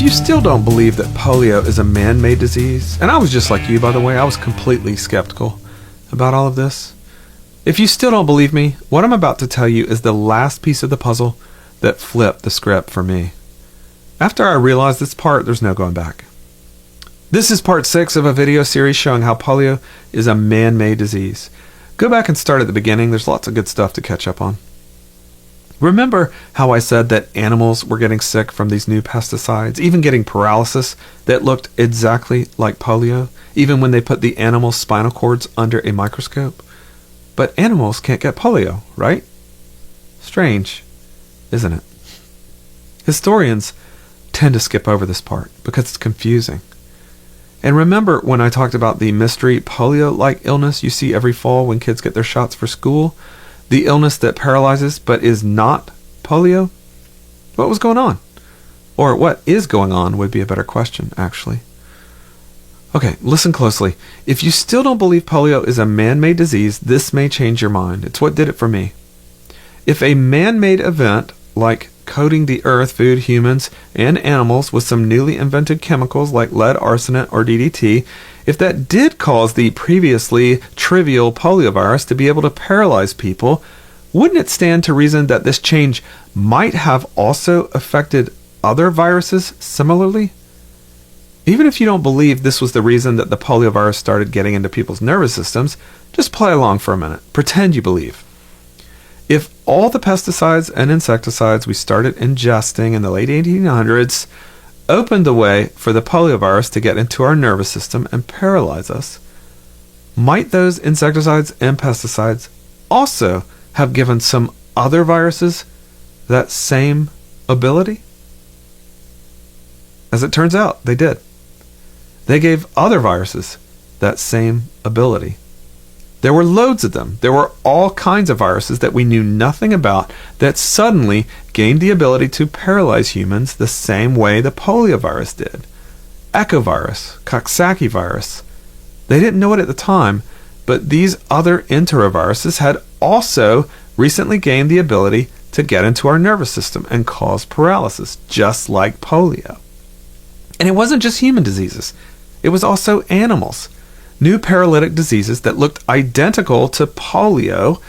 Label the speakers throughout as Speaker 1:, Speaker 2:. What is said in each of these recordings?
Speaker 1: you still don't believe that polio is a man-made disease, and I was just like you, by the way, I was completely skeptical about all of this. If you still don't believe me, what I'm about to tell you is the last piece of the puzzle that flipped the script for me. After I realized this part, there's no going back. This is part 6 of a video series showing how polio is a man-made disease. Go back and start at the beginning. There's lots of good stuff to catch up on. Remember how I said that animals were getting sick from these new pesticides, even getting paralysis that looked exactly like polio, even when they put the animal's spinal cords under a microscope? But animals can't get polio, right? Strange, isn't it? Historians tend to skip over this part because it's confusing. And remember when I talked about the mystery polio-like illness you see every fall when kids get their shots for school? The illness that paralyzes but is not polio? What was going on? Or what is going on would be a better question, actually. Okay, listen closely. If you still don't believe polio is a man-made disease, this may change your mind. It's what did it for me. If a man-made event, like coating the earth, food, humans, and animals with some newly invented chemicals like lead arsenate or DDT, if that did cause the previously trivial poliovirus to be able to paralyze people, wouldn't it stand to reason that this change might have also affected other viruses similarly? Even if you don't believe this was the reason that the poliovirus started getting into people's nervous systems, just play along for a minute. Pretend you believe. If all the pesticides and insecticides we started ingesting in the late 1800s opened the way for the poliovirus to get into our nervous system and paralyze us, might those insecticides and pesticides also have given some other viruses that same ability? As it turns out, they did. They gave other viruses that same ability. There were loads of them. There were all kinds of viruses that we knew nothing about that suddenly gained the ability to paralyze humans the same way the poliovirus did. Echovirus, Coxsackie virus. They didn't know it at the time, but these other enteroviruses had also recently gained the ability to get into our nervous system and cause paralysis, just like polio. And it wasn't just human diseases. It was also animals. New paralytic diseases that looked identical to polio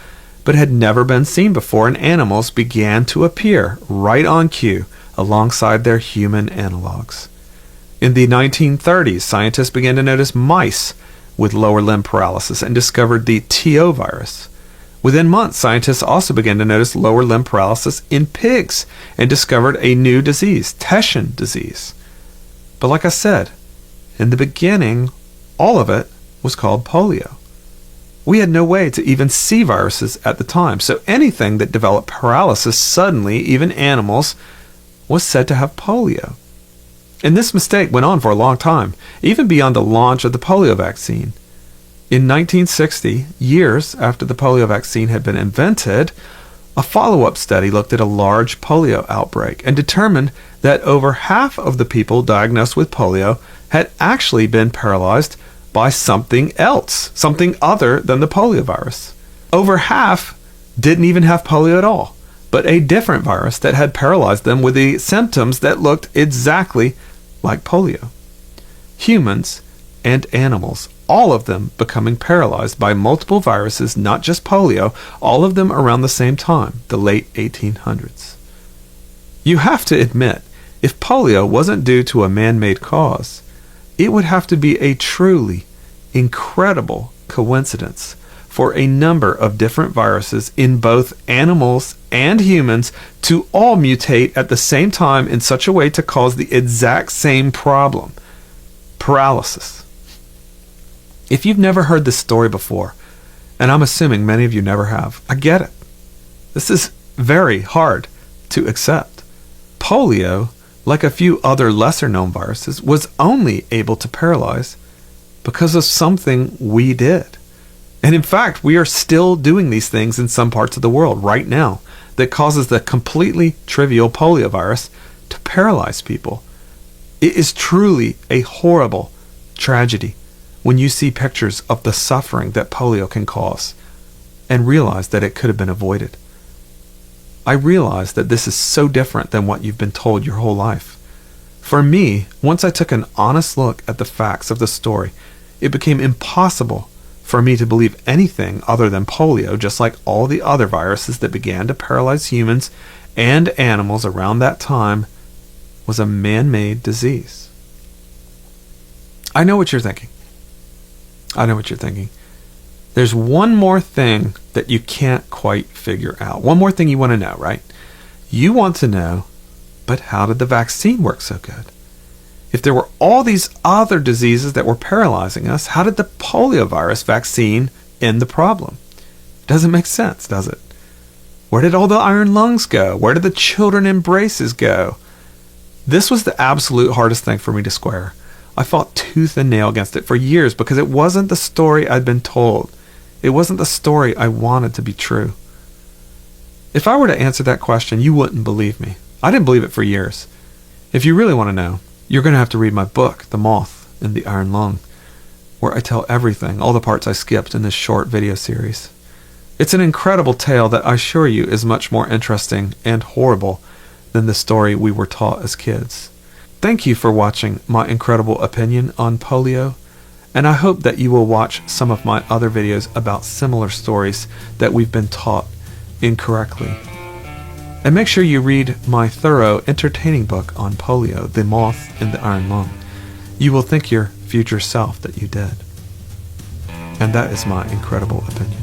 Speaker 1: but had never been seen before in animals began to appear right on cue alongside their human analogs. In the 1930s, scientists began to notice mice with lower limb paralysis and discovered the TO virus. Within months, scientists also began to notice lower limb paralysis in pigs and discovered a new disease, Tetian disease. But like I said, in the beginning, all of it was called polio. We had no way to even see viruses at the time, so anything that developed paralysis suddenly, even animals, was said to have polio. And this mistake went on for a long time, even beyond the launch of the polio vaccine. In 1960, years after the polio vaccine had been invented, a follow-up study looked at a large polio outbreak and determined that over half of the people diagnosed with polio had actually been paralyzed by something else, something other than the poliovirus. Over half didn't even have polio at all, but a different virus that had paralyzed them with the symptoms that looked exactly like polio. Humans and animals, all of them becoming paralyzed by multiple viruses, not just polio, all of them around the same time, the late 1800s. You have to admit, if polio wasn't due to a man-made cause, it would have to be a truly incredible coincidence for a number of different viruses in both animals and humans to all mutate at the same time in such a way to cause the exact same problem, paralysis. If you've never heard this story before, and I'm assuming many of you never have, I get it. This is very hard to accept. Polio, like a few other lesser-known viruses, was only able to paralyze because of something we did. And in fact, we are still doing these things in some parts of the world right now that causes the completely trivial poliovirus to paralyze people. It is truly a horrible tragedy when you see pictures of the suffering that polio can cause and realize that it could have been avoided. I realize that this is so different than what you've been told your whole life. For me, once I took an honest look at the facts of the story, it became impossible for me to believe anything other than polio, just like all the other viruses that began to paralyze humans and animals around that time, was a man-made disease. I know what you're thinking. There's one more thing that you can't quite figure out. One more thing you want to know, right? You want to know, but how did the vaccine work so good? If there were all these other diseases that were paralyzing us, how did the polio virus vaccine end the problem? Doesn't make sense, does it? Where did all the iron lungs go? Where did the children embraces go? This was the absolute hardest thing for me to square. I fought tooth and nail against it for years because it wasn't the story I'd been told. It wasn't the story I wanted to be true. If I were to answer that question, you wouldn't believe me. I didn't believe it for years. If you really want to know, you're going to have to read my book, The Moth and the Iron Lung, where I tell everything, all the parts I skipped in this short video series. It's an incredible tale that I assure you is much more interesting and horrible than the story we were taught as kids. Thank you for watching my incredible opinion on polio, and I hope that you will watch some of my other videos about similar stories that we've been taught incorrectly. And make sure you read my thorough, entertaining book on polio, The Moth and the Iron Lung. You will thank your future self that you did. And that is my incredible opinion.